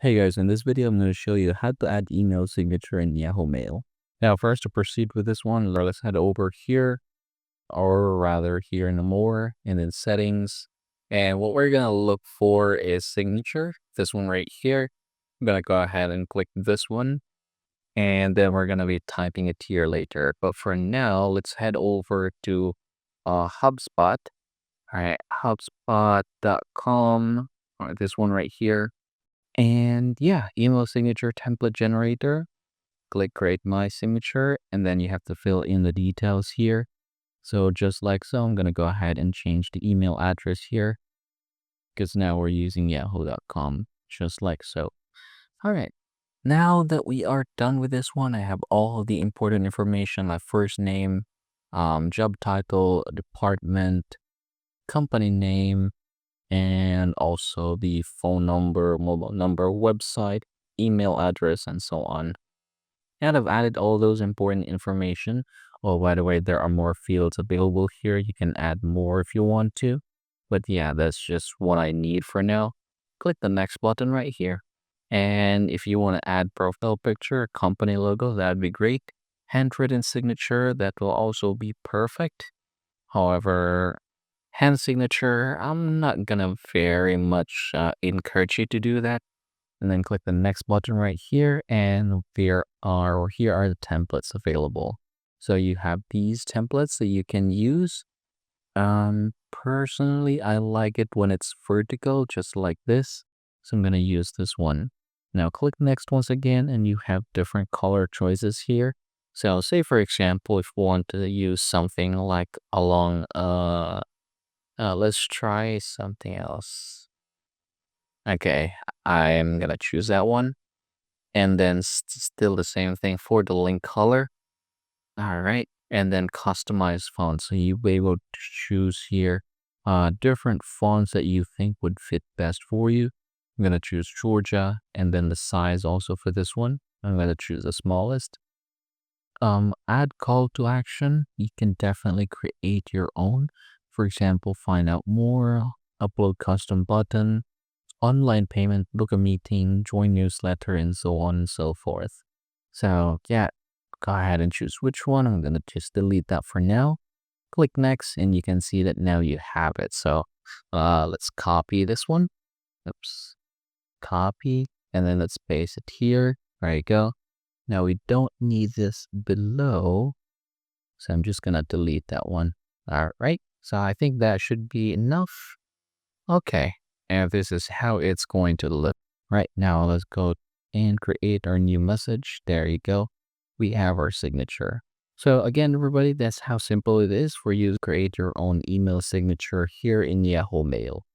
Hey guys, in this video, I'm going to show you how to add email signature in Yahoo Mail. Now, first to proceed with this one, let's head over here, or rather here in the more, and then settings. And what we're going to look for is signature, this one right here. I'm going to go ahead and click this one, and then we're going to be typing it here later. But for now, let's head over to HubSpot. All right, HubSpot.com, or this one right here. And yeah, email signature template generator. Click create my signature, and then you have to fill in the details here. So just like so, I'm going to go ahead and change the email address here because now we're using yahoo.com, just like so. All right. Now that we are done with this one, I have all of the important information like first name, job title, department, company name, and also the phone number, mobile number, website, email address, and so on. And I've added all those important information. Oh, by the way, there are more fields available here. You can add more if you want to. But yeah, that's just what I need for now. Click the next button right here. And if you want to add profile picture, company logo, that'd be great. Handwritten signature, that will also be perfect. However, hand signature, I'm not gonna very much encourage you to do that. And then click the next button right here, and here are the templates available. So you have these templates that you can use. Personally, I like it when it's vertical, just like this. So I'm gonna use this one. Now click next once again, and you have different color choices here. So say for example, if you want to use something like along let's try something else. Okay, I'm gonna choose that one. And then still the same thing for the link color. All right. And then customize fonts. So you'll be able to choose here different fonts that you think would fit best for you. I'm gonna choose Georgia, and then the size also for this one. I'm gonna choose the smallest. Add call to action. You can definitely create your own. For example, find out more, upload custom button, online payment, book a meeting, join newsletter, and so on and so forth. So yeah, go ahead and choose which one. I'm gonna just delete that for now. Click next, and you can see that now you have it. So let's copy this one. Oops, copy, and then let's paste it here. There you go. Now we don't need this below, so I'm just gonna delete that one. All right, so I think that should be enough. Okay, and this is how it's going to look. Right now, let's go and create our new message. There you go. We have our signature. So again, everybody, that's how simple it is for you to create your own email signature here in Yahoo Mail.